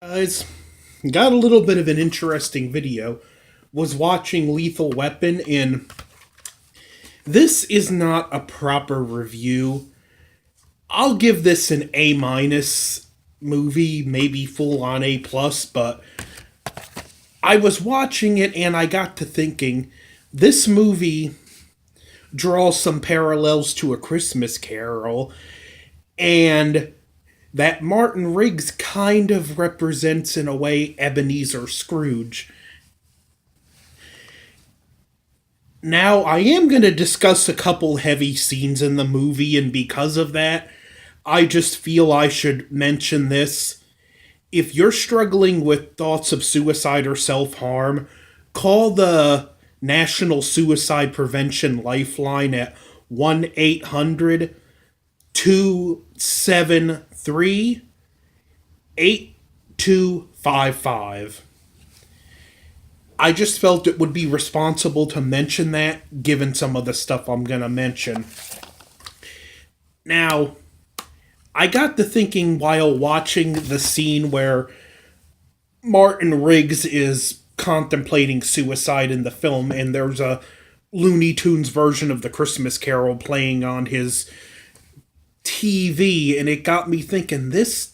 Guys, got a little bit of an interesting video. Was watching Lethal Weapon, and this is not a proper review. I'll give this an A minus movie, maybe full on A plus, but I was watching it and I got to thinking this movie draws some parallels to A Christmas Carol, and that Martin Riggs kind of represents, in a way, Ebenezer Scrooge. Now, I am going to discuss a couple heavy scenes in the movie, and because of that, I just feel I should mention this. If you're struggling with thoughts of suicide or self harm, call the National Suicide Prevention Lifeline at 1 800 273 8255. I just felt it would be responsible to mention that, given some of the stuff I'm going to mention. Now, I got to thinking while watching the scene where Martin Riggs is contemplating suicide in the film, and there's a Looney Tunes version of the Christmas Carol playing on his TV, and it got me thinking this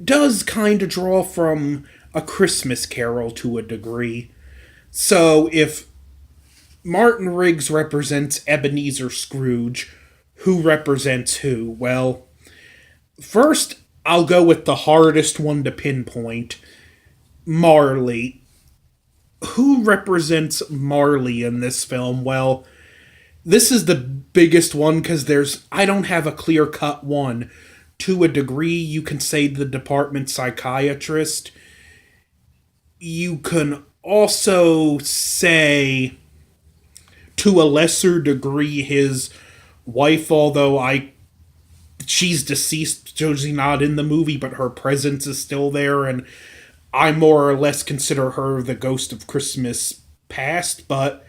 does kind of draw from A Christmas Carol to a degree. So if Martin Riggs represents Ebenezer Scrooge, who represents who? Well, first, I'll go with the hardest one to pinpoint, Marley. Who represents Marley in this film? Well, this is the biggest one because I don't have a clear cut one. To a degree, you can say the department psychiatrist. You can also say, to a lesser degree, his wife, although she's deceased, so she's not in the movie, but her presence is still there, and I more or less consider her the ghost of Christmas past. But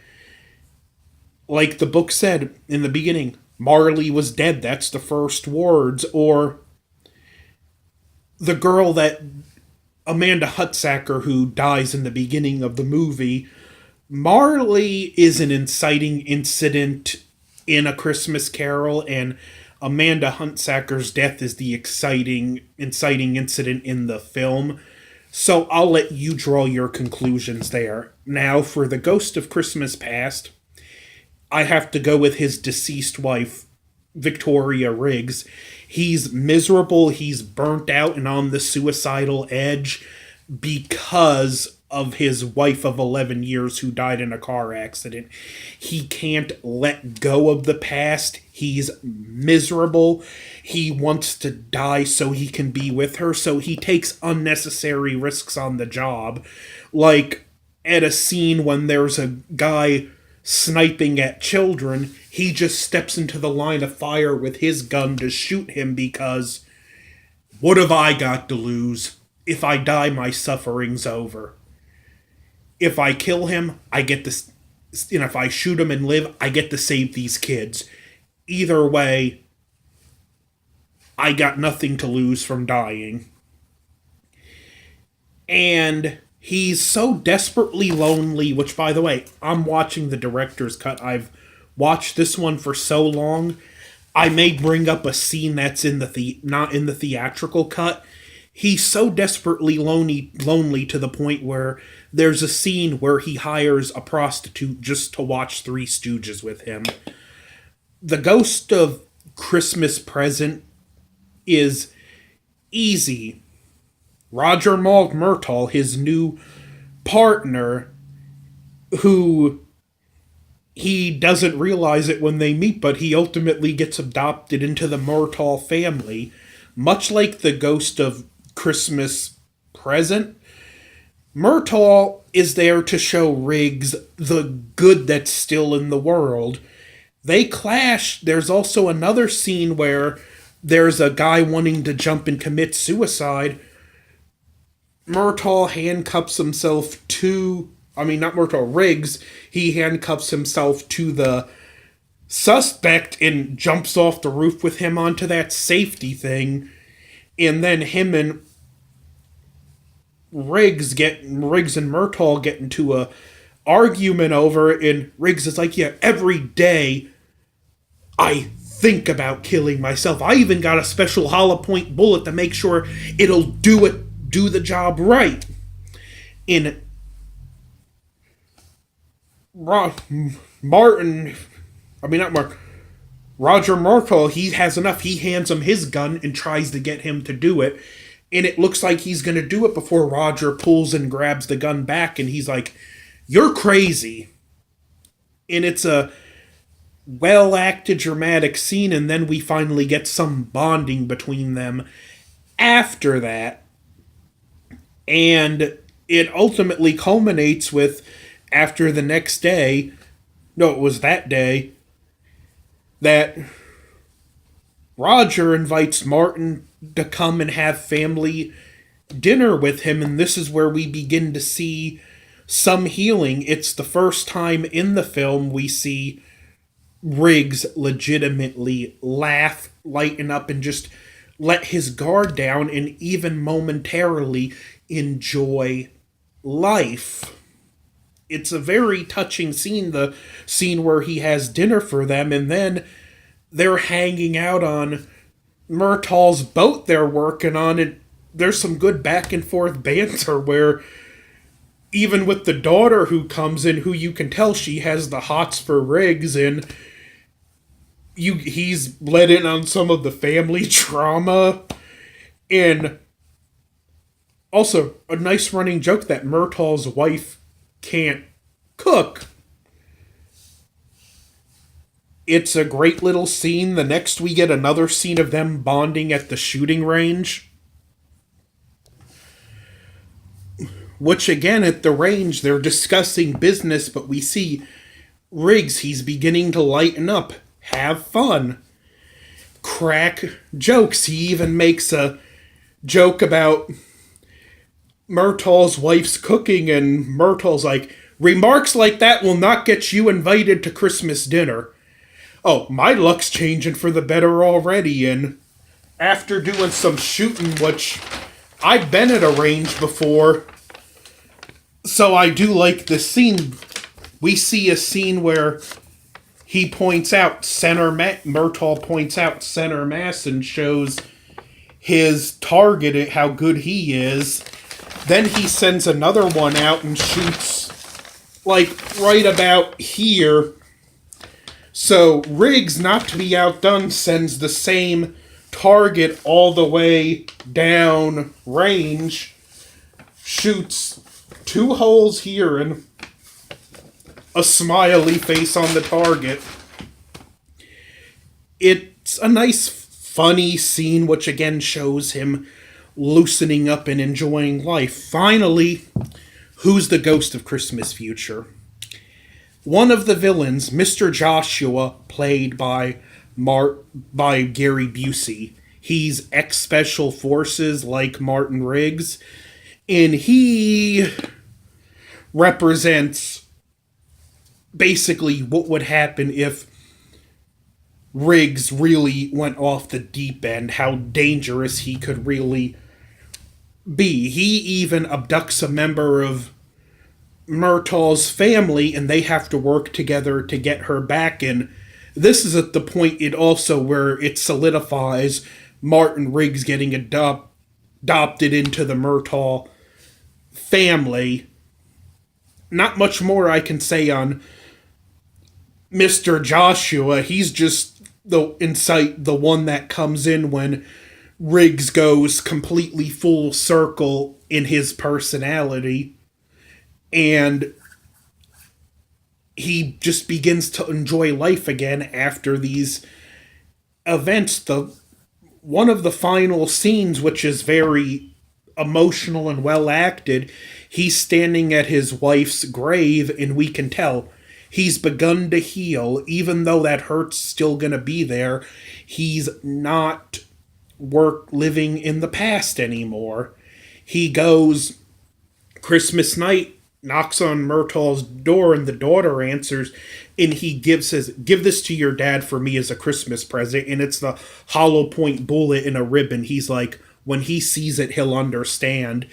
like the book said in the beginning, Marley was dead. That's the first words. Or the girl that Amanda Hutsacker, who dies in the beginning of the movie, Marley is an inciting incident in A Christmas Carol, and Amanda Huntsacker's death is the inciting incident in the film. So I'll let you draw your conclusions there. Now, for the Ghost of Christmas Past, I have to go with his deceased wife, Victoria Riggs. He's miserable, he's burnt out and on the suicidal edge because of his wife of 11 years who died in a car accident. He can't let go of the past. He's miserable. He wants to die so he can be with her, so he takes unnecessary risks on the job. Like at a scene when there's a guy sniping at children, he just steps into the line of fire with his gun to shoot him because what have I got to lose? If I die, my suffering's over. If I kill him, I get to, if I shoot him and live, I get to save these kids. Either way, I got nothing to lose from dying. And he's so desperately lonely, which, by the way, I'm watching the director's cut. I've watched this one for so long. I may bring up a scene that's in not in the theatrical cut. He's so desperately lonely to the point where there's a scene where he hires a prostitute just to watch Three Stooges with him. The Ghost of Christmas Present is easy. Roger Mault Murtaugh, his new partner, who he doesn't realize it when they meet, but he ultimately gets adopted into the Murtaugh family. Much like the Ghost of Christmas Present, Murtaugh is there to show Riggs the good that's still in the world. They clash. There's also another scene where there's a guy wanting to jump and commit suicide. Murtaugh handcuffs himself to, not Murtaugh, Riggs. He handcuffs himself to the suspect and jumps off the roof with him onto that safety thing. And then him and Riggs and Murtaugh get into a argument over it, and Riggs is like, yeah, every day I think about killing myself. I even got a special hollow point bullet to make sure it'll do the job right. In Martin, I mean not Martin, Roger Murtaugh, he has enough. He hands him his gun and tries to get him to do it. And it looks like he's going to do it before Roger pulls and grabs the gun back. And he's like, "You're crazy." And it's a well acted dramatic scene. And then we finally get some bonding between them after that. And it ultimately culminates with, after the next day, no, it was that day, that Roger invites Martin to come and have family dinner with him, and this is where we begin to see some healing. It's the first time in the film we see Riggs legitimately laugh, lighten up, and just let his guard down and even momentarily enjoy life. It's a very touching scene, the scene where he has dinner for them, and then they're hanging out on Murtaugh's boat they're working on, and there's some good back and forth banter where even with the daughter who comes in, who you can tell she has the hots for Riggs, and he's let in on some of the family trauma. And also, a nice running joke that Murtaugh's wife can't cook. It's a great little scene. The next we get another scene of them bonding at the shooting range. Which again, at the range, they're discussing business, but we see Riggs, he's beginning to lighten up, have fun, crack jokes. He even makes a joke about Murtaugh's wife's cooking, and Murtaugh's like, "Remarks like that will not get you invited to Christmas dinner." Oh, my luck's changing for the better already, and after doing some shooting, which I've been at a range before, so I do like this scene. We see a scene where he points out Murtaugh points out center mass and shows his target, how good he is. Then he sends another one out and shoots, like, right about here. So Riggs, not to be outdone, sends the same target all the way down range, shoots 2 holes here and a smiley face on the target. It's a nice, funny scene, which again shows him loosening up and enjoying life. Finally, who's the ghost of Christmas Future? One of the villains, Mr. Joshua, played by Gary Busey. He's ex-Special Forces like Martin Riggs, and he represents basically what would happen if Riggs really went off the deep end, how dangerous he could really be. He even abducts a member of Murtaugh's family, and they have to work together to get her back. And this is at the point where it solidifies Martin Riggs getting adopted into the Murtaugh family. Not much more I can say on Mr. Joshua. He's just the one that comes in when Riggs goes completely full circle in his personality, and he just begins to enjoy life again after these events. One of the final scenes, which is very emotional and well acted, he's standing at his wife's grave, and we can tell he's begun to heal. Even though that hurt's still gonna be there, he's not living in the past anymore. He goes Christmas night, knocks on Murtaugh's door, and the daughter answers, and he says, "Give this to your dad for me as a Christmas present," and it's the hollow point bullet in a ribbon. He's like, when he sees it, he'll understand.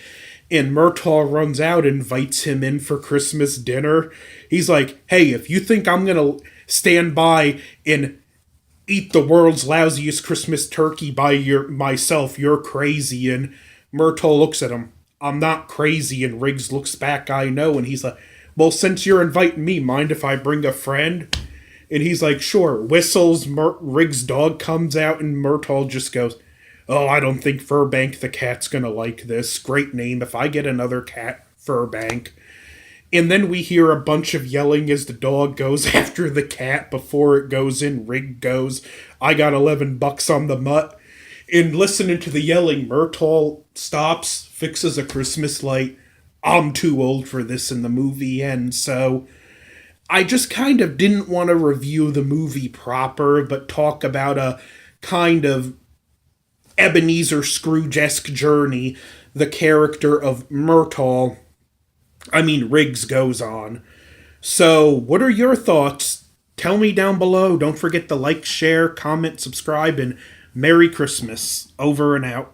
And Murtaugh runs out, invites him in for Christmas dinner. He's like, hey, if you think I'm going to stand by and eat the world's lousiest Christmas turkey by myself, you're crazy. And Murtaugh looks at him. I'm not crazy. And Riggs looks back, I know. And he's like, well, since you're inviting me, mind if I bring a friend? And he's like, sure. Whistles, Riggs' dog comes out, and Murtaugh just goes, oh, I don't think Furbank the cat's gonna like this. Great name. If I get another cat, Furbank. And then we hear a bunch of yelling as the dog goes after the cat. Before it goes in, Rig goes, I got $11 on the mutt. And listening to the yelling, Murtaugh stops, fixes a Christmas light. I'm too old for this, and the movie ends. So I just kind of didn't want to review the movie proper, but talk about a kind of Ebenezer Scrooge-esque journey the character of Riggs goes on. So, what are your thoughts? Tell me down below. Don't forget to like, share, comment, subscribe, and Merry Christmas. Over and out.